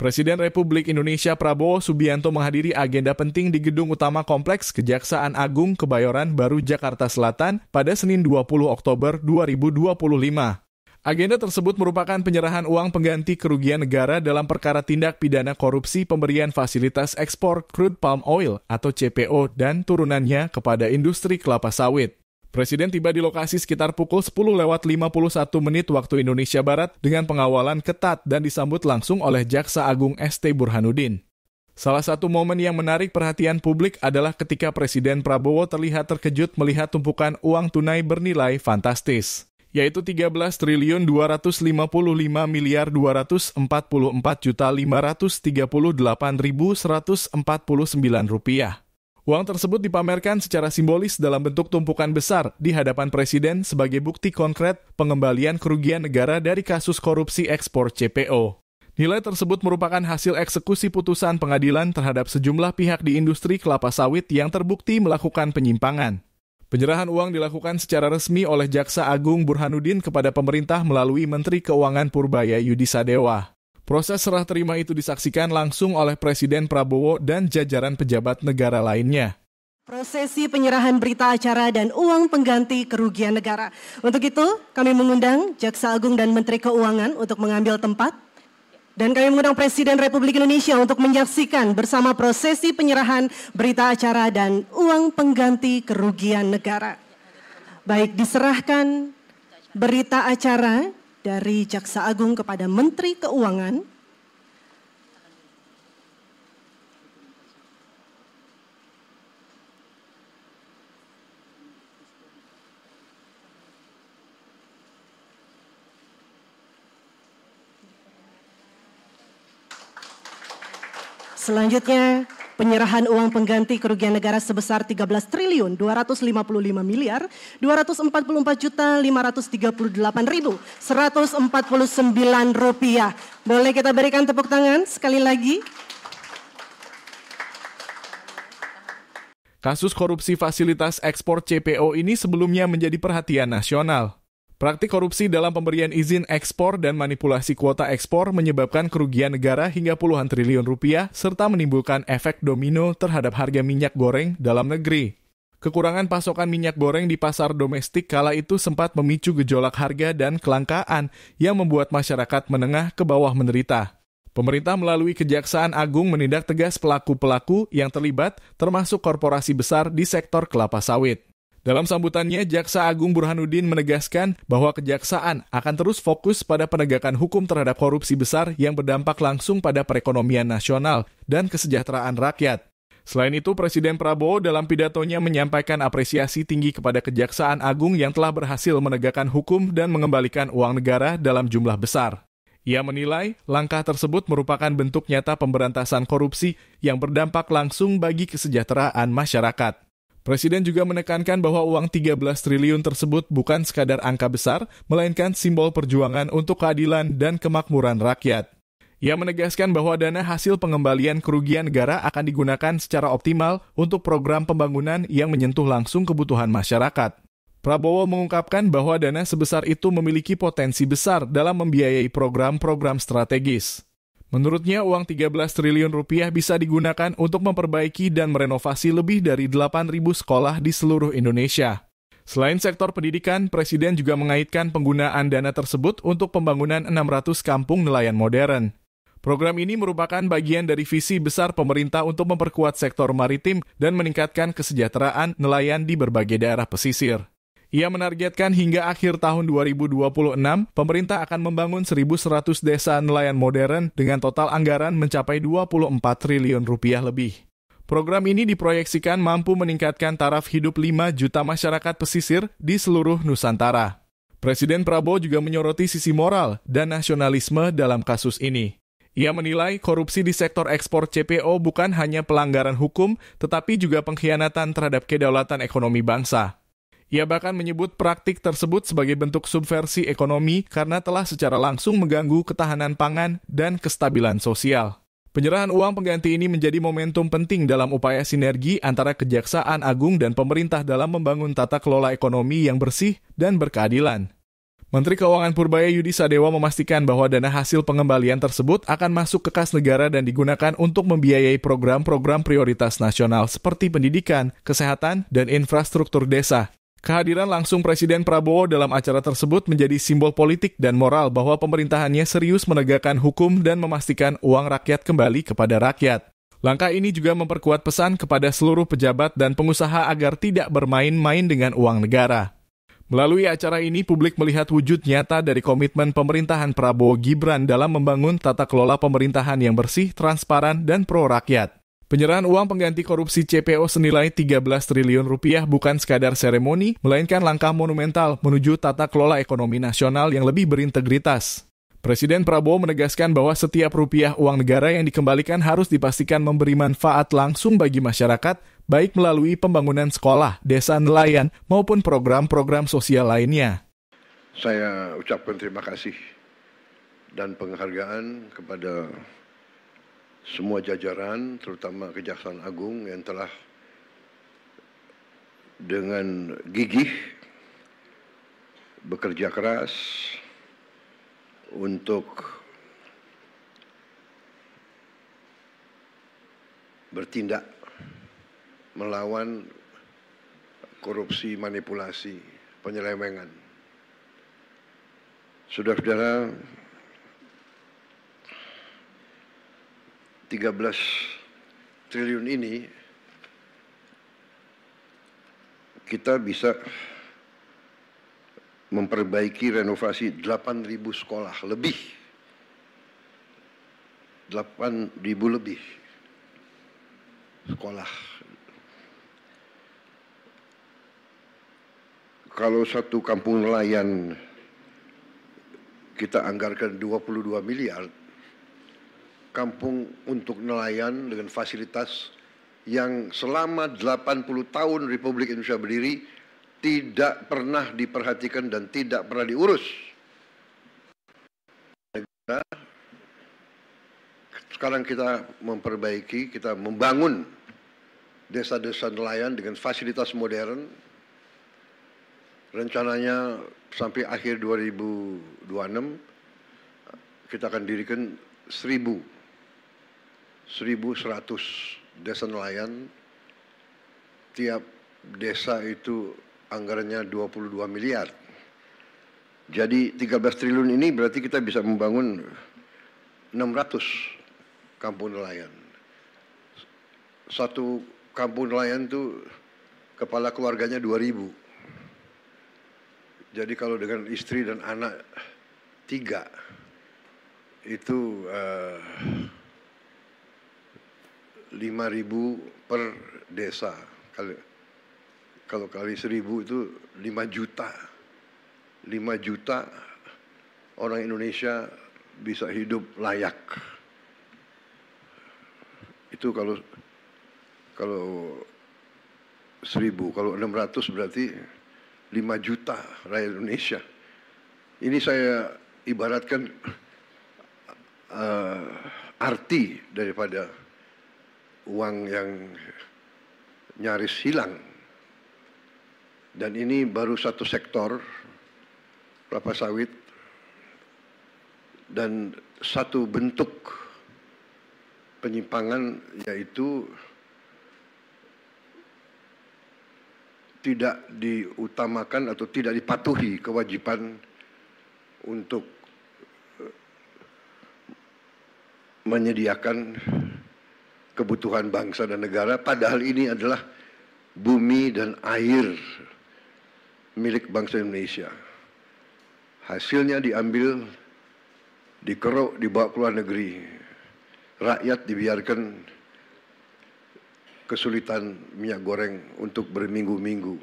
Presiden Republik Indonesia Prabowo Subianto menghadiri agenda penting di Gedung Utama Kompleks Kejaksaan Agung Kebayoran Baru Jakarta Selatan pada Senin 20 Oktober 2025. Agenda tersebut merupakan penyerahan uang pengganti kerugian negara dalam perkara tindak pidana korupsi pemberian fasilitas ekspor crude palm oil atau CPO dan turunannya kepada industri kelapa sawit. Presiden tiba di lokasi sekitar pukul 10:51 waktu Indonesia Barat dengan pengawalan ketat dan disambut langsung oleh Jaksa Agung ST Burhanuddin. Salah satu momen yang menarik perhatian publik adalah ketika Presiden Prabowo terlihat terkejut melihat tumpukan uang tunai bernilai fantastis, yaitu 13.254.534.538.149 rupiah. Uang tersebut dipamerkan secara simbolis dalam bentuk tumpukan besar di hadapan Presiden sebagai bukti konkret pengembalian kerugian negara dari kasus korupsi ekspor CPO. Nilai tersebut merupakan hasil eksekusi putusan pengadilan terhadap sejumlah pihak di industri kelapa sawit yang terbukti melakukan penyimpangan. Penyerahan uang dilakukan secara resmi oleh Jaksa Agung Burhanuddin kepada pemerintah melalui Menteri Keuangan Purbaya Yudisadewa. Proses serah terima itu disaksikan langsung oleh Presiden Prabowo dan jajaran pejabat negara lainnya. Prosesi penyerahan berita acara dan uang pengganti kerugian negara. Untuk itu, kami mengundang Jaksa Agung dan Menteri Keuangan untuk mengambil tempat. Dan kami mengundang Presiden Republik Indonesia untuk menyaksikan bersama prosesi penyerahan berita acara dan uang pengganti kerugian negara. Baik, diserahkan berita acara dari Jaksa Agung kepada Menteri Keuangan. Selanjutnya, penyerahan uang pengganti kerugian negara sebesar 13.254.538.149 rupiah. Boleh kita berikan tepuk tangan sekali lagi. Kasus korupsi fasilitas ekspor CPO ini sebelumnya menjadi perhatian nasional. Praktik korupsi dalam pemberian izin ekspor dan manipulasi kuota ekspor menyebabkan kerugian negara hingga puluhan triliun rupiah serta menimbulkan efek domino terhadap harga minyak goreng dalam negeri. Kekurangan pasokan minyak goreng di pasar domestik kala itu sempat memicu gejolak harga dan kelangkaan yang membuat masyarakat menengah ke bawah menderita. Pemerintah melalui Kejaksaan Agung menindak tegas pelaku-pelaku yang terlibat termasuk korporasi besar di sektor kelapa sawit. Dalam sambutannya, Jaksa Agung Burhanuddin menegaskan bahwa Kejaksaan akan terus fokus pada penegakan hukum terhadap korupsi besar yang berdampak langsung pada perekonomian nasional dan kesejahteraan rakyat. Selain itu, Presiden Prabowo dalam pidatonya menyampaikan apresiasi tinggi kepada Kejaksaan Agung yang telah berhasil menegakkan hukum dan mengembalikan uang negara dalam jumlah besar. Ia menilai langkah tersebut merupakan bentuk nyata pemberantasan korupsi yang berdampak langsung bagi kesejahteraan masyarakat. Presiden juga menekankan bahwa uang 13 triliun tersebut bukan sekadar angka besar, melainkan simbol perjuangan untuk keadilan dan kemakmuran rakyat. Ia menegaskan bahwa dana hasil pengembalian kerugian negara akan digunakan secara optimal untuk program pembangunan yang menyentuh langsung kebutuhan masyarakat. Prabowo mengungkapkan bahwa dana sebesar itu memiliki potensi besar dalam membiayai program-program strategis. Menurutnya, uang 13 triliun rupiah bisa digunakan untuk memperbaiki dan merenovasi lebih dari 8.000 sekolah di seluruh Indonesia. Selain sektor pendidikan, Presiden juga mengaitkan penggunaan dana tersebut untuk pembangunan 600 kampung nelayan modern. Program ini merupakan bagian dari visi besar pemerintah untuk memperkuat sektor maritim dan meningkatkan kesejahteraan nelayan di berbagai daerah pesisir. Ia menargetkan hingga akhir tahun 2026, pemerintah akan membangun 1.100 desa nelayan modern dengan total anggaran mencapai 24 triliun rupiah lebih. Program ini diproyeksikan mampu meningkatkan taraf hidup 5 juta masyarakat pesisir di seluruh Nusantara. Presiden Prabowo juga menyoroti sisi moral dan nasionalisme dalam kasus ini. Ia menilai korupsi di sektor ekspor CPO bukan hanya pelanggaran hukum, tetapi juga pengkhianatan terhadap kedaulatan ekonomi bangsa. Ia bahkan menyebut praktik tersebut sebagai bentuk subversi ekonomi karena telah secara langsung mengganggu ketahanan pangan dan kestabilan sosial. Penyerahan uang pengganti ini menjadi momentum penting dalam upaya sinergi antara Kejaksaan Agung dan pemerintah dalam membangun tata kelola ekonomi yang bersih dan berkeadilan. Menteri Keuangan Purbaya Yudi Sadewa memastikan bahwa dana hasil pengembalian tersebut akan masuk ke kas negara dan digunakan untuk membiayai program-program prioritas nasional seperti pendidikan, kesehatan, dan infrastruktur desa. Kehadiran langsung Presiden Prabowo dalam acara tersebut menjadi simbol politik dan moral bahwa pemerintahannya serius menegakkan hukum dan memastikan uang rakyat kembali kepada rakyat. Langkah ini juga memperkuat pesan kepada seluruh pejabat dan pengusaha agar tidak bermain-main dengan uang negara. Melalui acara ini, publik melihat wujud nyata dari komitmen pemerintahan Prabowo Gibran dalam membangun tata kelola pemerintahan yang bersih, transparan, dan pro-rakyat. Penyerahan uang pengganti korupsi CPO senilai 13 triliun rupiah bukan sekadar seremoni, melainkan langkah monumental menuju tata kelola ekonomi nasional yang lebih berintegritas. Presiden Prabowo menegaskan bahwa setiap rupiah uang negara yang dikembalikan harus dipastikan memberi manfaat langsung bagi masyarakat, baik melalui pembangunan sekolah, desa nelayan, maupun program-program sosial lainnya. Saya ucapkan terima kasih dan penghargaan kepada semua jajaran, terutama Kejaksaan Agung yang telah dengan gigih bekerja keras untuk bertindak melawan korupsi, manipulasi, penyelewengan. Saudara-saudara, 13 triliun ini kita bisa memperbaiki renovasi 8.000 sekolah lebih. 8.000 lebih sekolah. Kalau satu kampung nelayan kita anggarkan 22 miliar, kampung untuk nelayan dengan fasilitas yang selama 80 tahun Republik Indonesia berdiri tidak pernah diperhatikan dan tidak pernah diurus. Sekarang kita memperbaiki, kita membangun desa-desa nelayan dengan fasilitas modern. Rencananya sampai akhir 2026 kita akan dirikan 1.100 desa nelayan. Tiap desa itu anggarannya 22 miliar. Jadi 13 triliun ini berarti kita bisa membangun 600 kampung nelayan. Satu kampung nelayan itu kepala keluarganya 2.000. Jadi kalau dengan istri dan anak 3 itu 5.000 per desa. Kalau kali 1.000 itu 5 juta. 5 juta orang Indonesia bisa hidup layak. Itu kalau 1.000, kalau 600 berarti 5 juta rakyat Indonesia. Ini saya ibaratkan arti daripada uang yang nyaris hilang. Dan ini baru satu sektor, kelapa sawit, dan satu bentuk penyimpangan, yaitu tidak diutamakan atau tidak dipatuhi kewajiban untuk menyediakan kebutuhan bangsa dan negara, padahal ini adalah bumi dan air milik bangsa Indonesia. Hasilnya diambil, dikeruk, dibawa ke luar negeri. Rakyat dibiarkan kesulitan minyak goreng untuk berminggu-minggu.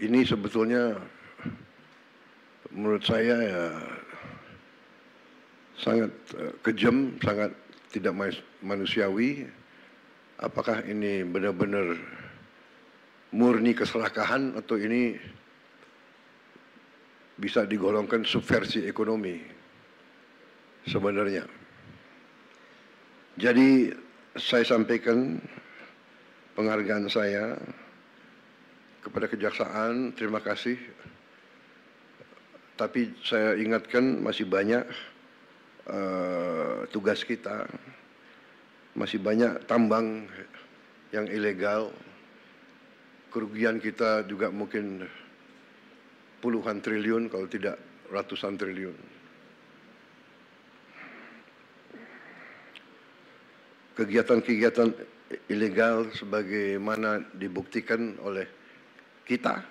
Ini sebetulnya menurut saya ya sangat kejam, sangat tidak manusiawi. Apakah ini benar-benar murni keserakahan atau ini bisa digolongkan subversi ekonomi sebenarnya? Jadi saya sampaikan penghargaan saya kepada Kejaksaan, terima kasih Tapi saya ingatkan masih banyak tugas kita, masih banyak tambang yang ilegal, kerugian kita juga mungkin puluhan triliun kalau tidak ratusan triliun. Kegiatan-kegiatan ilegal sebagaimana dibuktikan oleh kita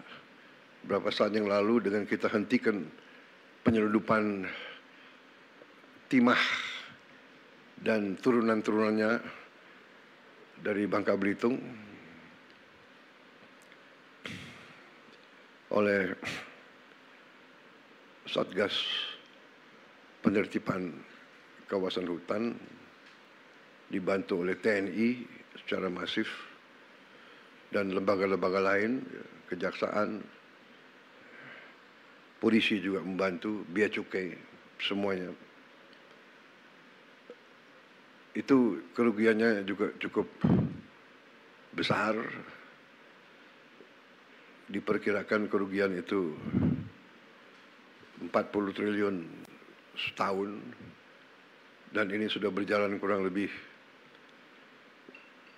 beberapa saat yang lalu dengan kita hentikan penyelundupan timah dan turunan-turunannya dari Bangka Belitung oleh Satgas Penertiban Kawasan Hutan dibantu oleh TNI secara masif dan lembaga-lembaga lain, kejaksaan, polisi juga membantu, bea cukai, semuanya. Itu kerugiannya juga cukup besar. Diperkirakan kerugian itu 40 triliun setahun, dan ini sudah berjalan kurang lebih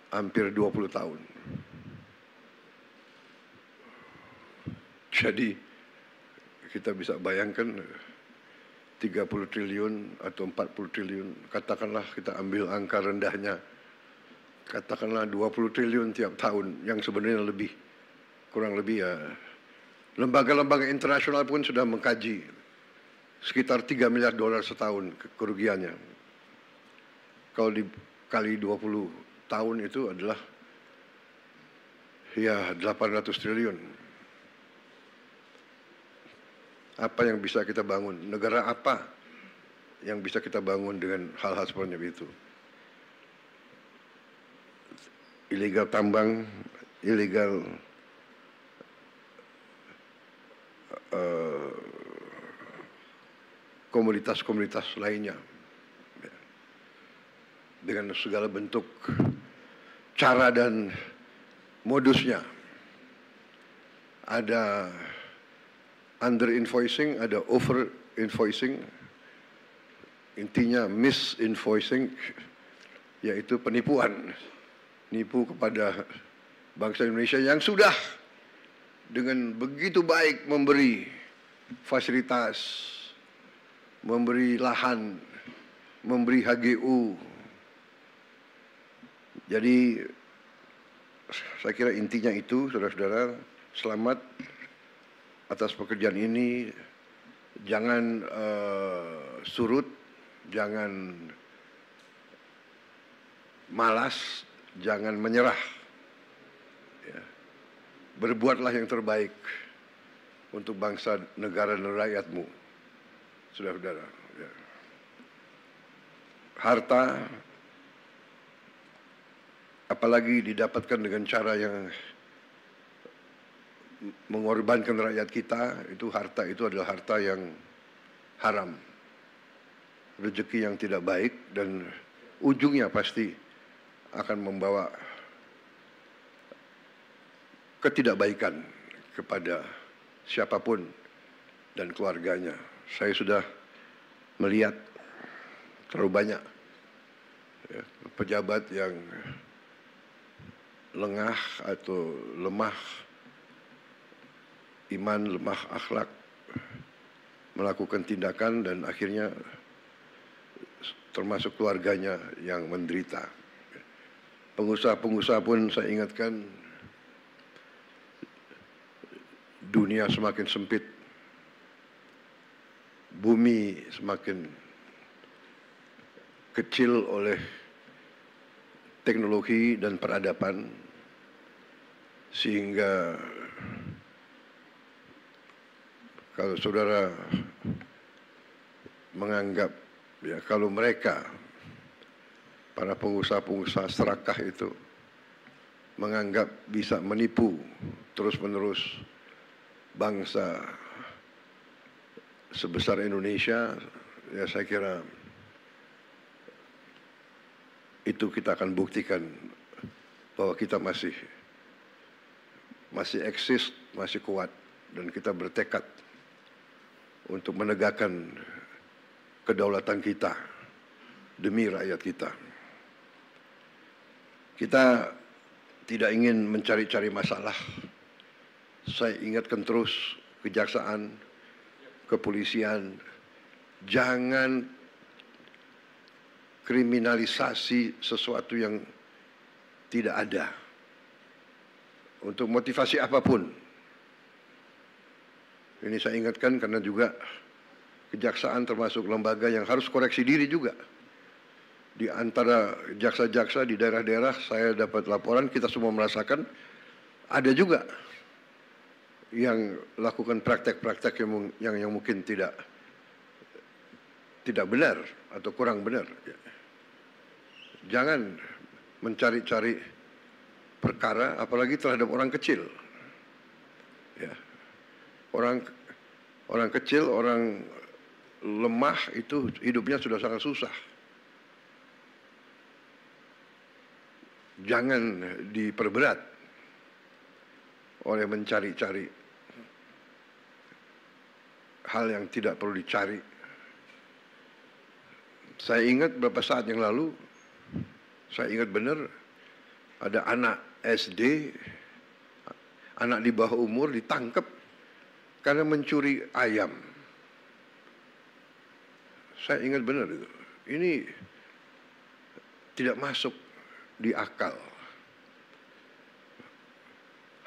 hampir 20 tahun. Jadi kita bisa bayangkan 30 triliun atau 40 triliun, katakanlah kita ambil angka rendahnya, katakanlah 20 triliun tiap tahun, yang sebenarnya lebih, kurang lebih ya. Lembaga-lembaga internasional pun sudah mengkaji sekitar 3 miliar dolar setahun kerugiannya. Kalau dikali 20 tahun itu adalah ya 800 triliun. Apa yang bisa kita bangun? Negara apa yang bisa kita bangun dengan hal-hal seperti itu? Ilegal tambang, ilegal komunitas-komunitas lainnya, dengan segala bentuk cara dan modusnya. Ada under invoicing, ada over invoicing, intinya misinvoicing, yaitu penipuan, nipu kepada bangsa Indonesia yang sudah dengan begitu baik memberi fasilitas, memberi lahan, memberi HGU. Jadi saya kira intinya itu, saudara-saudara, selamat atas pekerjaan ini. Jangan surut, jangan malas, jangan menyerah. Ya. Berbuatlah yang terbaik untuk bangsa, negara, dan rakyatmu, saudara-saudara. Ya. Harta, apalagi didapatkan dengan cara yang mengorbankan rakyat kita, itu harta itu adalah harta yang haram, rezeki yang tidak baik, dan ujungnya pasti akan membawa ketidakbaikan kepada siapapun dan keluarganya. Saya sudah melihat terlalu banyak ya, pejabat yang lengah atau lemah iman, lemah akhlak, melakukan tindakan dan akhirnya termasuk keluarganya yang menderita. Pengusaha-pengusaha pun saya ingatkan, dunia semakin sempit, bumi semakin kecil oleh teknologi dan peradaban, sehingga kalau saudara menganggap ya kalau mereka, para pengusaha-pengusaha serakah itu, menganggap bisa menipu terus-menerus bangsa sebesar Indonesia, ya saya kira itu kita akan buktikan bahwa kita masih eksis, masih kuat, dan kita bertekad untuk menegakkan kedaulatan kita demi rakyat kita. Kita tidak ingin mencari-cari masalah. Saya ingatkan terus kejaksaan, kepolisian, jangan kriminalisasi sesuatu yang tidak ada. Untuk motivasi apapun. Ini saya ingatkan karena juga kejaksaan termasuk lembaga yang harus koreksi diri juga. Di antara jaksa-jaksa di daerah-daerah saya dapat laporan, kita semua merasakan ada juga yang lakukan praktek-praktek yang mungkin tidak benar atau kurang benar. Jangan mencari-cari perkara, apalagi terhadap orang kecil. Ya. Orang kecil, orang lemah itu hidupnya sudah sangat susah. Jangan diperberat oleh mencari-cari hal yang tidak perlu dicari. Saya ingat beberapa saat yang lalu, saya ingat benar ada anak SD, anak di bawah umur ditangkap karena mencuri ayam. Saya ingat benar itu. Ini tidak masuk di akal.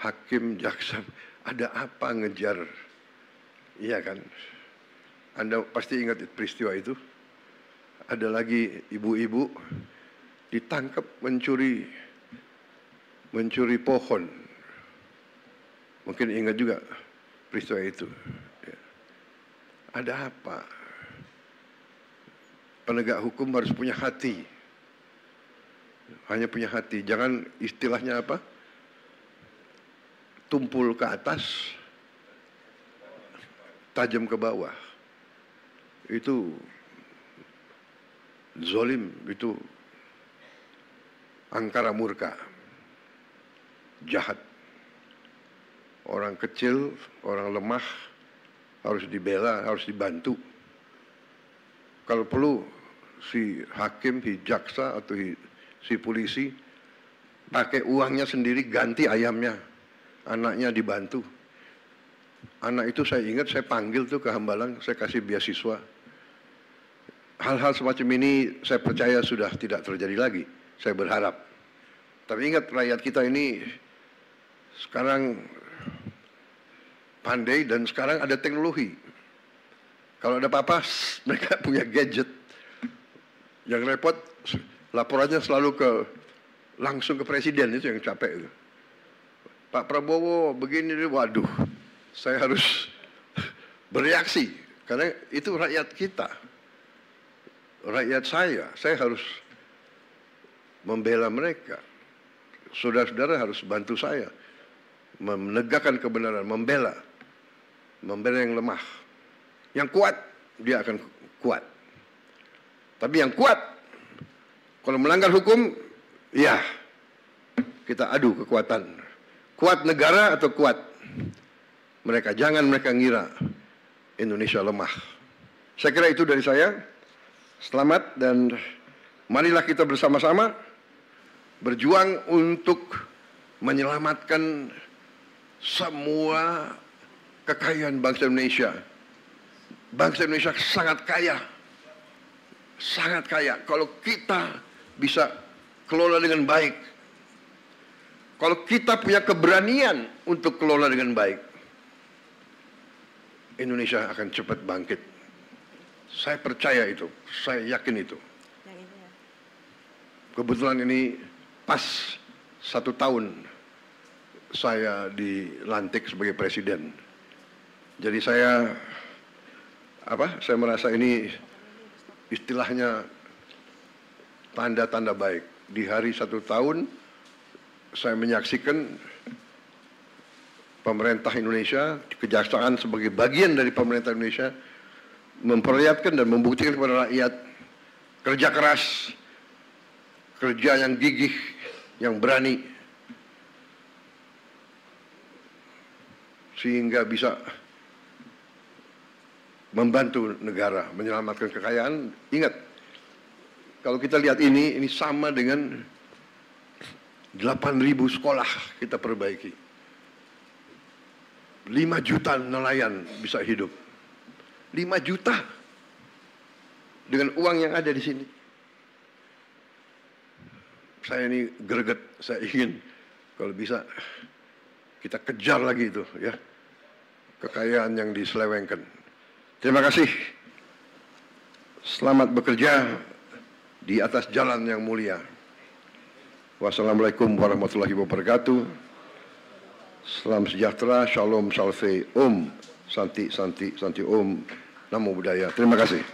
Hakim, jaksa, ada apa ngejar? Iya kan? Anda pasti ingat peristiwa itu. Ada lagi ibu-ibu ditangkap mencuri pohon. Mungkin ingat juga peristiwa itu. Ya. Ada apa? Penegak hukum harus punya hati. Hanya punya hati. Jangan istilahnya apa? Tumpul ke atas, tajam ke bawah. Itu zolim, itu angkara murka, jahat. Orang kecil, orang lemah harus dibela, harus dibantu. Kalau perlu si hakim, si jaksa atau si polisi pakai uangnya sendiri ganti ayamnya, anaknya dibantu. Anak itu saya ingat saya panggil tuh ke Hambalang, saya kasih beasiswa. Hal-hal semacam ini saya percaya sudah tidak terjadi lagi. Saya berharap. Tapi ingat rakyat kita ini sekarang pandai dan sekarang ada teknologi. Kalau ada apa-apa mereka punya gadget. Yang repot laporannya selalu langsung ke presiden, itu yang capek itu. Pak Prabowo begini, waduh, saya harus bereaksi karena itu rakyat kita. Rakyat saya harus membela mereka. Saudara-saudara harus bantu saya menegakkan kebenaran, membela yang lemah. Yang kuat dia akan kuat. Tapi yang kuat kalau melanggar hukum, ya kita adu kekuatan. Kuat negara atau kuat mereka. Jangan mereka ngira Indonesia lemah. Saya kira itu dari saya. Selamat dan marilah kita bersama-sama berjuang untuk menyelamatkan semua kekayaan bangsa Indonesia. Bangsa Indonesia sangat kaya. Sangat kaya. Kalau kita bisa kelola dengan baik. Kalau kita punya keberanian untuk kelola dengan baik, Indonesia akan cepat bangkit. Saya percaya itu, saya yakin itu. Kebetulan ini pas 1 tahun saya dilantik sebagai presiden. Jadi saya merasa ini istilahnya tanda-tanda baik. Di hari 1 tahun saya menyaksikan pemerintah Indonesia, kejaksaan sebagai bagian dari pemerintah Indonesia memperlihatkan dan membuktikan kepada rakyat kerja keras, kerja yang gigih, yang berani, sehingga bisa membantu negara menyelamatkan kekayaan. Ingat, kalau kita lihat ini sama dengan 8.000 sekolah kita perbaiki. 5 juta nelayan bisa hidup. 5 juta dengan uang yang ada di sini. Saya ini greget, saya ingin kalau bisa kita kejar lagi itu ya, kekayaan yang diselewengkan. Terima kasih. Selamat bekerja di atas jalan yang mulia. Wassalamualaikum warahmatullahi wabarakatuh. Salam sejahtera, shalom, salve, om, santi, santi, santi, om, namo buddhaya. Terima kasih.